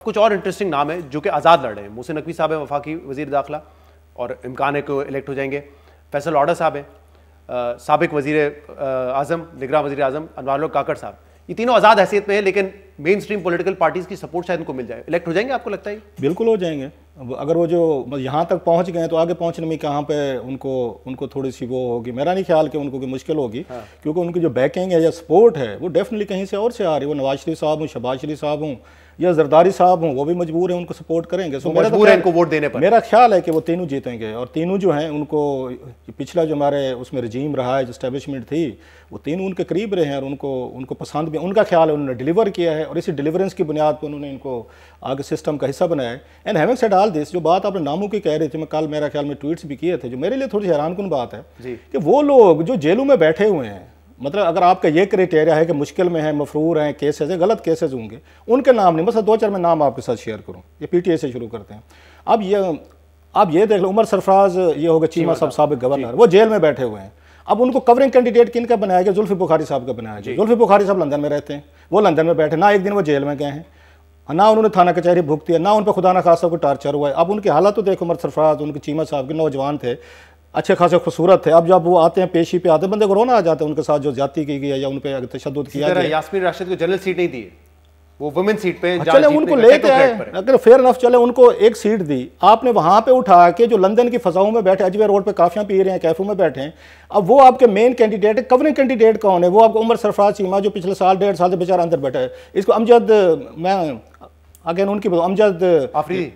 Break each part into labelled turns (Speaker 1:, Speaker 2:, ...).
Speaker 1: कुछ और इंटरेस्टिंग नाम है जो कि आज़ाद लड़ रहे हैं। मोहसिन नकवी साहब हैं, वफाकी वज़ीर दाखिला, और इम्कान है कि इलेक्ट हो जाएंगे। फैसल ऑडा साहब हैं, साबिक वज़ीर आज़म, निगरां वज़ीर आज़म अनवारुल काकड़ साहब। ये तीनों आज़ाद हैसियत में है, लेकिन मेन स्ट्रीम पॉलिटिकल पार्टीज़ की सपोर्ट शायद उनको मिल जाए। इलेक्ट हो जाएंगे, आपको लगता है?
Speaker 2: बिल्कुल हो जाएंगे। अगर वो जो यहाँ तक पहुँच गए तो आगे पहुँचने में कहाँ पे उनको थोड़ी सी वो होगी। मेरा नहीं ख्याल कि उनको कोई मुश्किल होगी। हाँ। क्योंकि उनकी जो बैकिंग है या सपोर्ट है वो डेफिनेटली कहीं से और से आ रही है। वो नवाज शरीफ साहब हूँ, शहबाज शरीफ साहब हूँ या जरदारी साहब हूँ, वो भी मजबूर है, उनको सपोर्ट करेंगे।
Speaker 1: सो मजबूर है इनको वोट देने पर।
Speaker 2: मेरा ख्याल है कि वो तीनों जीतेंगे, और तीनों जो हैं उनको पिछला जो हमारे उसमें रजीम रहा है, जो एस्टेब्लिशमेंट थी, वो तीनों उनके करीब रहे हैं और उनको पसंद भी, उनका ख्याल है, उन्होंने डिलीवर किया है और इसी डिलीवरेंस की बुनियाद पर उन्होंने इनको आगे सिस्टम का हिस्सा बनाया है। And having said all this, जो बात आपने नामों की कह रही थी, मैं कल मेरा ख्याल में ट्वीट्स भी किए थे, जो मेरे लिए थोड़ी हैरानकुन बात है कि वो लोग जो जेलों में बैठे हुए हैं, मतलब अगर आपका ये क्राइटेरिया है कि मुश्किल में है, मफरूर हैं, केसेस हैं, गलत केसेस होंगे, उनके नाम नहीं, बस 2-4 मैं नाम आपके साथ शेयर करूँ। ये पीटीआई से शुरू करते हैं। अब ये देख लो, उमर सरफराज, ये होगा चीमा साहब, साबिक गवर्नर, वो जेल में बैठे हुए हैं। अब उनको कवरिंग कैंडिडेट किन का बनाया गया? जुल्फी बुखारी साहब का बनाया गया। जुल्फी बुखारी साहब लंदन में रहते हैं, वो लंदन में बैठे, ना एक दिन वो जेल में गए हैं, ना उन्होंने थाना कचहरी भुगती है, ना उन पर खुदा ना खासा कोई टार्चर हुआ है। अब उनकी हालत तो देखो, उमर सरफराज, उनके चीमा साहब के नौजवान थे, अच्छे खासे खूबसूरत थे। अब जब वो आते हैं, पेशी पे आते हैं, बंदे को रोना आ जाता है उनके साथ जो ज्यादती की गई है या उन पर तशद्दुद किया गया।
Speaker 1: यास्मीन राशिद को जनरल सीट नहीं दी, वो वुमेन सीट पे
Speaker 2: चले उनको लेते आए, अगर फेयर नफ चले, उनको एक सीट दी आपने, वहां पे उठा के जो लंदन की फजाओं में बैठे, अजमेर रोड पे काफियां पी रहे हैं, कैफों में बैठे हैं, अब वो आपके मेन कैंडिडेट है। कवरिंग कैंडिडेट कौन है? वो आपको उमर सरफराज चीमा, जो पिछले साल 1.5 साल से बेचारा अंदर बैठा है। इसको अमजद, मैं अगेन उनकी अमजद आफरीदी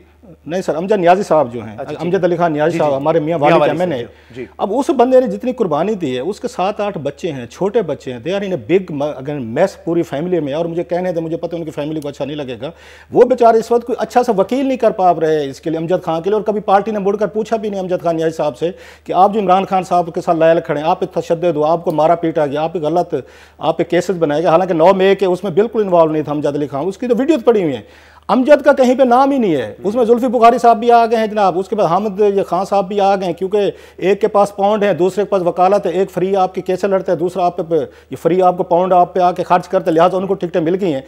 Speaker 2: नहीं सर, अमजद नियाजी साहब जो हैं, अमजद अली खान नियाजी साहब, हमारे मियाँ वाली चैमन है। अब उस बंदे ने जितनी कुर्बानी दी है, उसके 7-8 बच्चे हैं, छोटे बच्चे हैं, they are in a big अगर मैस पूरी फैमिली में। और मुझे कहने दे, मुझे पता है उनकी फैमिली को अच्छा नहीं लगेगा, वो बेचारे इस वक्त कोई अच्छा सा वकील नहीं कर पा रहे हैं इसके लिए, अमजद खान के लिए। और कभी पार्टी ने मुड़कर पूछा भी नहीं अमजद खान नियाजी साहब से कि आप जो इमरान खान साहब के साथ लायल खड़े, आप पे तशद्दुद हो, आपको मारा पीटा गया, आप पे गलत, आप पे केसेस बनाए गए, हालांकि 9 मई के उसमें बिल्कुल इन्वॉल्व नहीं था अमजद अली खान, उसकी तो वीडियोज पड़ी हुई हैं। अमजद का कहीं पे नाम ही नहीं है उसमें। जुल्फी बुखारी साहब भी आ गए हैं जनाब, उसके बाद हामिद ये खान साहब भी आ गए, क्योंकि एक के पास पाउंड है, दूसरे के पास वकालत है, एक फ्री आपके केसे लड़ते हैं, दूसरा आप पे ये फ्री आपको पाउंड आप पे आके खर्च करते, लिहाजा उनको टिकटें मिल गई हैं।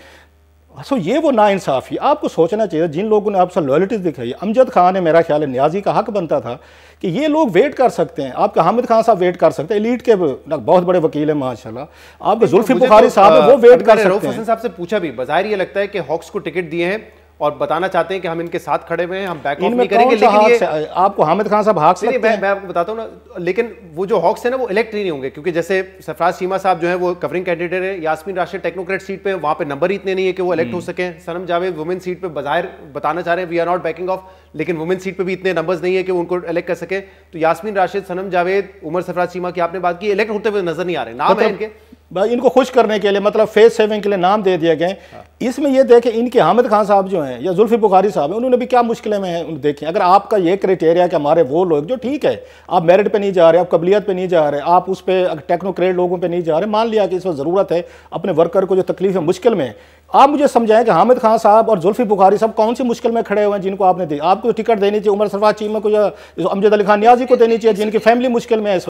Speaker 2: सो ये वो नाइंसाफ़ी आपको सोचना चाहिए जिन लोगों ने आपसे लॉयल्टीज दिखाई। अमजद खान है, मेरा ख्याल है नियाजी का हक बनता था कि ये लोग वेट कर सकते हैं, आपके हामिद खान साहब वेट कर सकते हैं, एलीट के बहुत बड़े वकील हैं माशाल्लाह, आपके जुल्फी बुखारी साहब है, वो वेट कर सकते हैं।
Speaker 1: साहब से पूछा भी, बज़ाहिर ये लगता है कि हॉक्स को टिकट दिए हैं और बताना चाहते हैं कि हम इनके साथ खड़े हुए हैं, हम बैक ऑफ नहीं करेंगे, लेकिन ये
Speaker 2: आपको हामिद खान साहब हाक्स लगते हैं।
Speaker 1: मैं आपको बताता हूँ ना, लेकिन वो जो हॉक्स है ना, वो इलेक्ट नहीं होंगे, क्योंकि जैसे सरफराज चीमा साहब जो है वो कवरिंग कैंडिडेट है, यास्मीन राशिद टेक्नोक्रेट सीट पे, वहाँ पे नंबर इतने नहीं है कि वो इलेक्ट हो सके। सनम जावेद वुमेन सीट पे बज़ाहिर बताना चाह रहे हैं we are not backing off, लेकिन वुमेन सीट पे भी इतने नंबर्स नहीं है कि उनको इलेक्ट कर सके। तो यास्मीन राशिद, सनम जावेद, उमर सरफराज चीमा की आपने बात की, इलेक्ट होते हुए नजर नहीं आ रहे। नाम है इनके,
Speaker 2: इनको खुश करने के लिए, मतलब फेस सेविंग के लिए नाम दे दिए गए। इसमें ये देखें, इनके हामिद खान साहब जो हैं या जुल्फी बुखारी साहब हैं, उन्होंने भी क्या मुश्किलें में हैं। देखें, अगर आपका ये क्राइटेरिया कि हमारे वो लोग जो ठीक है, आप मेरिट पे नहीं जा रहे, आप कबलियत पे नहीं जा रहे, आप उस पर टेक्नोक्रेट लोगों पे नहीं जा रहे, मान लिया कि इस वक्त ज़रूरत है अपने वर्कर को जो तकलीफ है, मुश्किल में, आप मुझे समझाएं कि हामिद खान साहब और जुल्फी बुखारी साहब कौन सी मुश्किल में खड़े हुए हैं जिनको आपने दी। आपको टिकट देनी चाहिए उमर सरफराज चीमा को या अमजद अली खान नियाजी को देनी चाहिए, जिनकी फैमिली मुश्किल में है।